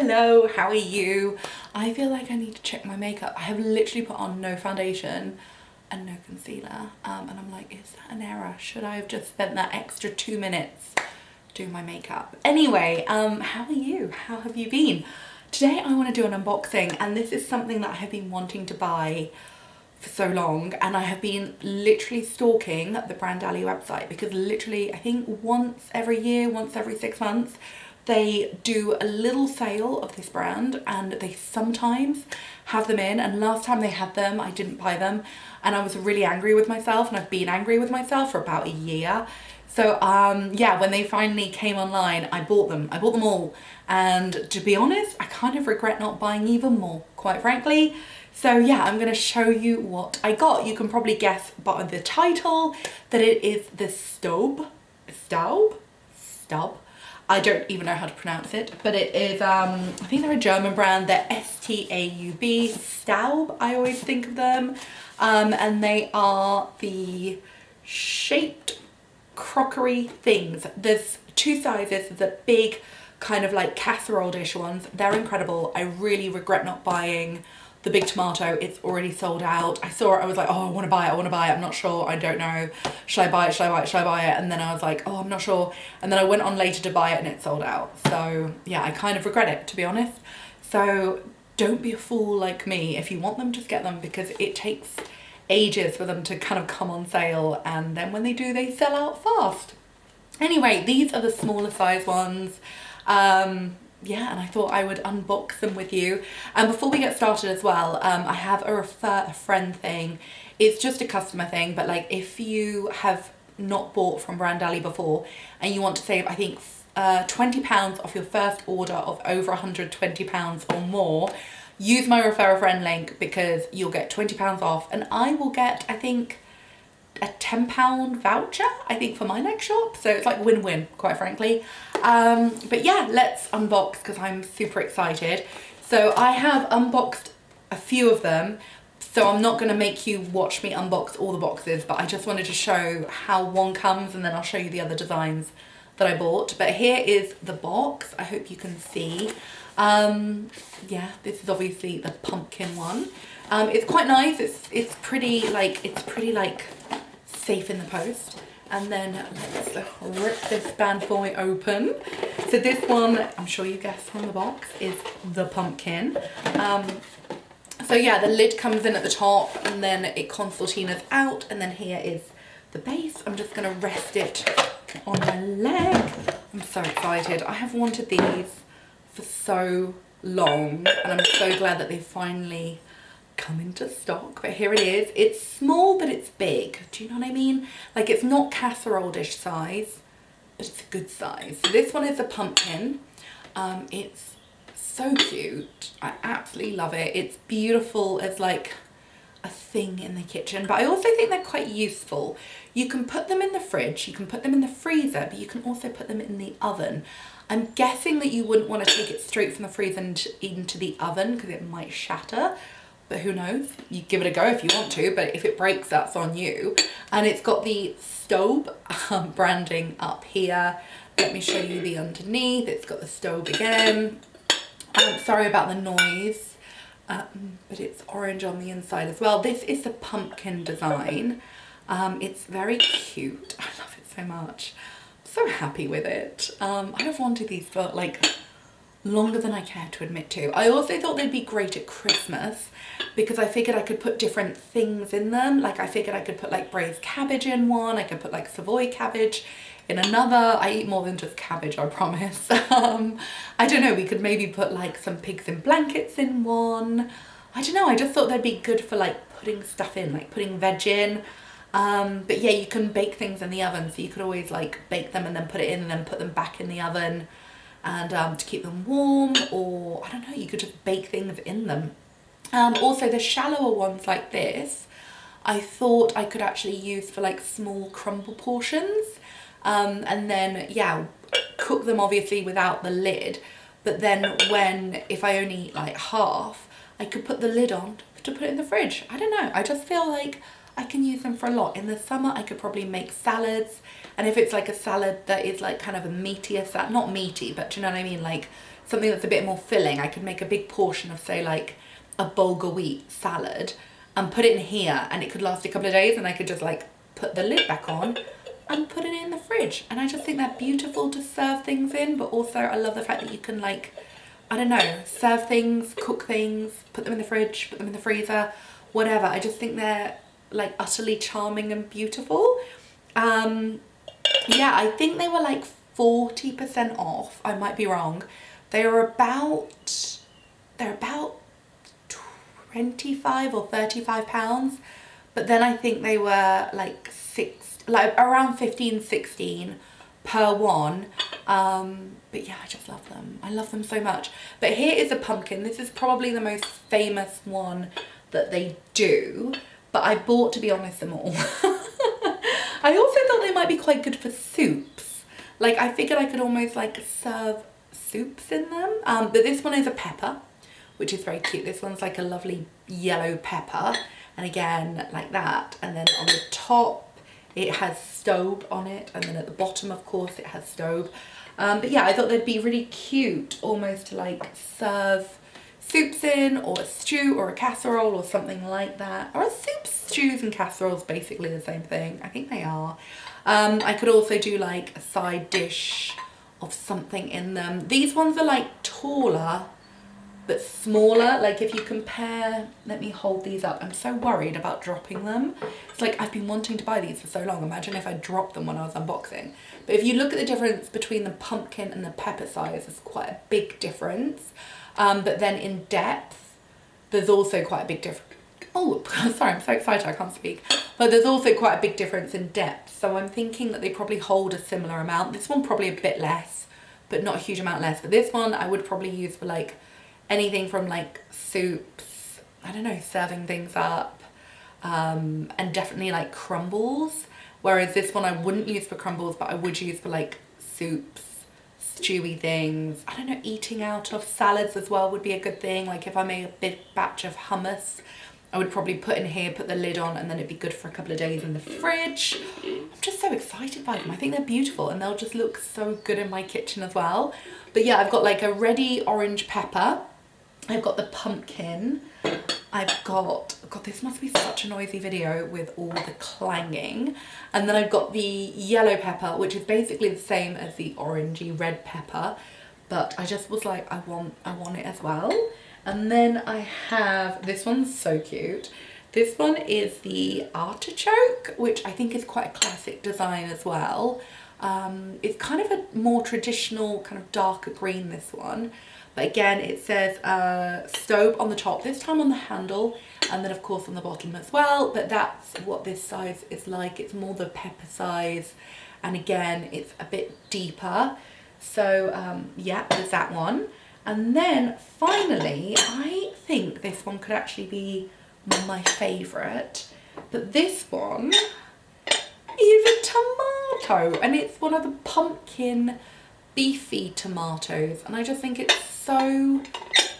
Hello, how are you? I feel like I need to check my makeup. I have literally put on no foundation and no concealer, and I'm like, is that an error? Should I have just spent that extra 2 minutes doing my makeup? Anyway, how are you? How have you been? Today I want to do an unboxing, and this is something that I have been wanting to buy for so long, and I have been literally stalking the Brandalley website because literally I think once every year, once every 6 months, they do a little sale of this brand, and they sometimes have them in, and last time they had them I didn't buy them and I was really angry with myself, and I've been angry with myself for about a year. So yeah, when they finally came online, I bought them all, and to be honest, I kind of regret not buying even more, quite frankly. So yeah, I'm going to show you what I got. You can probably guess by the title that it is the Staub. I don't even know how to pronounce it, but it is, I think they're a German brand. They're S-T-A-U-B, Staub, I always think of them. And they are the shaped crockery things. There's two sizes. There's a big kind of like casserole dish ones. They're incredible. I really regret not buying the big tomato. It's already sold out. I saw it, I was like, oh, I want to buy it, I'm not sure, I don't know, should I buy it, and then I was like, oh, I'm not sure, and then I went on later to buy it and it sold out. So yeah, I kind of regret it, to be honest. So don't be a fool like me. If you want them, just get them, because it takes ages for them to kind of come on sale, and then when they do, they sell out fast. Anyway, these are the smaller size ones. Yeah, and I thought I would unbox them with you. And before we get started as well, I have a refer a friend thing. It's just a customer thing, but like if you have not bought from Brandalley before and you want to save, I think £20 off your first order of over £120 or more, use my refer a friend link, because you'll get £20 off, and I will get, I think, a £10 voucher, I think, for my next shop. So it's like win-win, quite frankly. But yeah, let's unbox, because I'm super excited. So I have unboxed a few of them, so I'm not going to make you watch me unbox all the boxes, but I just wanted to show how one comes, and then I'll show you the other designs that I bought. But here is the box. I hope you can see. Yeah, this is obviously the pumpkin one. It's quite nice. It's pretty like safe in the post. And then let's rip this bad boy open. So this one, I'm sure you guessed from the box, is the pumpkin. So yeah, the lid comes in at the top, and then it concertinas out, and then here is the base. I'm just gonna rest it on my leg. I'm so excited. I have wanted these for so long, and I'm so glad that they finally come into stock. But here it is. It's small, but it's big. Do you know what I mean? Like, it's not casserole dish size, but it's a good size. So this one is a pumpkin. It's so cute. I absolutely love it. It's beautiful as like a thing in the kitchen, but I also think they're quite useful. You can put them in the fridge, you can put them in the freezer, but you can also put them in the oven. I'm guessing that you wouldn't want to take it straight from the freezer into the oven, because it might shatter. But who knows? You give it a go if you want to, but if it breaks, that's on you. And it's got the Staub branding up here. Let me show you the underneath. It's got the Staub again. Sorry about the noise, but it's orange on the inside as well. This is the pumpkin design. It's very cute. I love it so much. I'm so happy with it. I have wanted these for like longer than I care to admit to. I also thought they'd be great at Christmas, because I figured I could put different things in them. Like, I figured I could put like braised cabbage in one, I could put like Savoy cabbage in another. I eat more than just cabbage, I promise. I don't know, we could maybe put like some pigs in blankets in one. I don't know, I just thought they'd be good for like putting stuff in, like putting veg in. But yeah, you can bake things in the oven, so you could always like bake them and then put it in and then put them back in the oven, and to keep them warm, or I don't know, you could just bake things in them. Also, the shallower ones like this, I thought I could actually use for like small crumble portions, and then yeah, cook them obviously without the lid, but then if I only eat like half, I could put the lid on to put it in the fridge. I don't know, I just feel like I can use them for a lot. In the summer, I could probably make salads, and if it's like a salad that is like kind of a meatier salad, not meaty, but do you know what I mean, like something that's a bit more filling. I could make a big portion of, say, like a bulgur wheat salad and put it in here, and it could last a couple of days, and I could just like put the lid back on and put it in the fridge. And I just think they're beautiful to serve things in, but also I love the fact that you can, like, I don't know, serve things, cook things, put them in the fridge, put them in the freezer, whatever. I just think they're like utterly charming and beautiful. Yeah, I think they were like 40% off. I might be wrong. They're about 25 or 35 pounds, but then I think they were like around 15, 16 per one. But yeah, I just love them. I love them so much. But here is a pumpkin. This is probably the most famous one that they do, but I bought, to be honest, them all. I also thought they might be quite good for soups. Like, I figured I could almost like serve soups in them. But this one is a pepper, which is very cute. This one's like a lovely yellow pepper, and again like that, and then on the top it has Staub on it, and then at the bottom, of course, it has Staub. But yeah, I thought they'd be really cute almost to like serve soups in, or a stew or a casserole or something like that. Or soups, stews and casseroles basically the same thing. I think they are. I could also do like a side dish of something in them. These ones are like taller but smaller. Like if you compare, let me hold these up. I'm so worried about dropping them. It's like I've been wanting to buy these for so long. Imagine if I dropped them when I was unboxing. But if you look at the difference between the pumpkin and the pepper size, there's quite a big difference. But then in depth, there's also quite a big difference. Oh, sorry, I'm so excited, I can't speak. But there's also quite a big difference in depth. So I'm thinking that they probably hold a similar amount. This one probably a bit less, but not a huge amount less. But this one I would probably use for like anything from like soups, I don't know, serving things up, and definitely like crumbles. Whereas this one I wouldn't use for crumbles, but I would use for like soups, stewy things. I don't know, eating out of salads as well would be a good thing. Like if I made a big batch of hummus, I would probably put in here, put the lid on, and then it'd be good for a couple of days in the fridge. I'm just so excited by them. I think they're beautiful, and they'll just look so good in my kitchen as well. But yeah, I've got like a ready orange pepper. I've got the pumpkin. I've got, God, this must be such a noisy video with all the clanging. And then I've got the yellow pepper, which is basically the same as the orangey red pepper, but I just was like, I want it as well. And then I have, this one's so cute. This one is the artichoke, which I think is quite a classic design as well. It's kind of a more traditional, kind of darker green, this one. But again, it says Staub on the top, this time on the handle, and then of course on the bottom as well. But that's what this size is like. It's more the pepper size. And again, it's a bit deeper. So yeah, there's that one. And then finally, I think this one could actually be my favourite. But this one is a tomato, and it's one of the pumpkin beefy tomatoes, and I just think it's so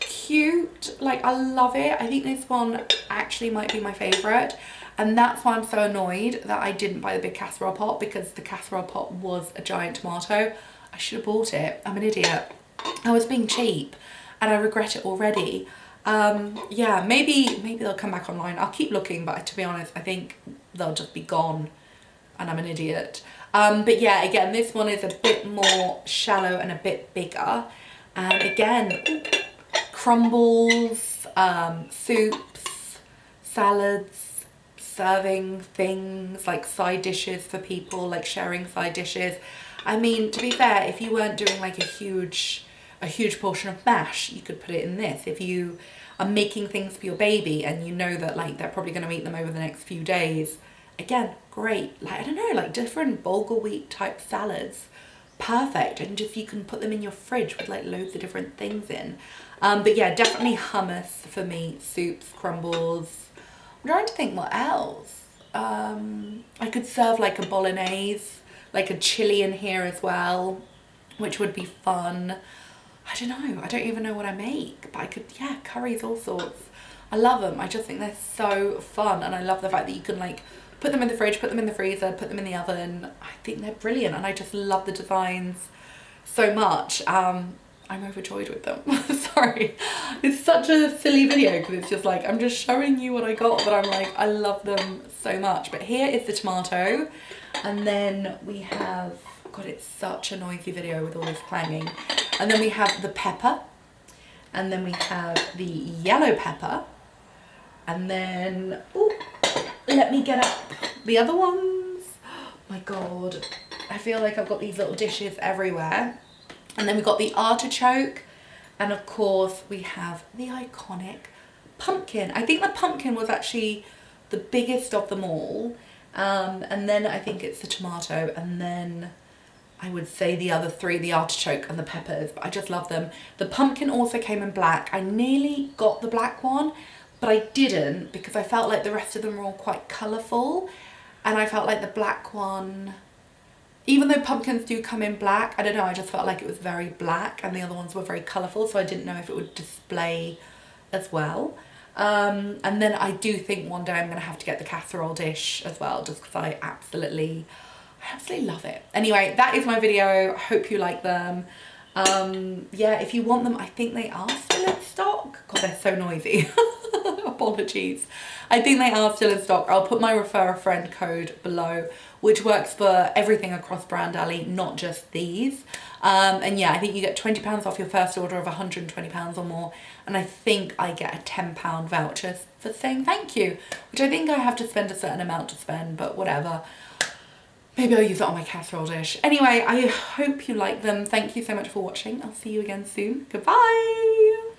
cute. Like, I love it. I think this one actually might be my favourite, and that's why I'm so annoyed that I didn't buy the big casserole pot, because the casserole pot was a giant tomato. I should have bought it. I'm an idiot. I was being cheap and I regret it already. Yeah, maybe they'll come back online. I'll keep looking, but to be honest, I think they'll just be gone and I'm an idiot. But yeah, again, this one is a bit more shallow and a bit bigger. And again, crumbles, soups, salads, serving things, like side dishes for people, like sharing side dishes. I mean, to be fair, if you weren't doing like a huge portion of mash, you could put it in this. If you are making things for your baby and you know that like they're probably going to eat them over the next few days, again, great. Like, I don't know, like different bulgur wheat type salads, perfect. And just, you can put them in your fridge with like loads of different things in. But yeah, definitely hummus for me, soups, crumbles. I'm trying to think what else. I could serve like a bolognese, like a chili in here as well, which would be fun. I don't know, I don't even know what I make, but I could, yeah, curries, all sorts. I love them. I just think they're so fun, and I love the fact that you can like put them in the fridge, put them in the freezer, put them in the oven. I think they're brilliant, and I just love the designs so much. I'm overjoyed with them. Sorry, it's such a silly video because it's just like I'm just showing you what I got, but I'm like, I love them so much. But here is the tomato, and then we have, God, it's such a noisy video with all this clanging. And then we have the pepper, and then we have the yellow pepper, and then, oh, let me get up the other ones. My God, I feel like I've got these little dishes everywhere. And then we've got the artichoke, and of course we have the iconic pumpkin. I think the pumpkin was actually the biggest of them all. And then I think it's the tomato, and then I would say the other three, the artichoke and the peppers, but I just love them. The pumpkin also came in black. I nearly got the black one, but I didn't because I felt like the rest of them were all quite colourful, and I felt like the black one, even though pumpkins do come in black, I don't know, I just felt like it was very black and the other ones were very colourful, so I didn't know if it would display as well. And then I do think one day I'm going to have to get the casserole dish as well, just because I absolutely love it. Anyway, that is my video. I hope you like them. Yeah, if you want them, I think they are still in stock. God, they're so noisy. Apologies. I think they are still in stock. I'll put my refer a friend code below, which works for everything across Brandalley, not just these. And yeah, I think you get £20 off your first order of £120 or more. And I think I get a £10 voucher for saying thank you, which I think I have to spend a certain amount to spend, but whatever. Maybe I'll use it on my casserole dish. Anyway, I hope you like them. Thank you so much for watching. I'll see you again soon. Goodbye.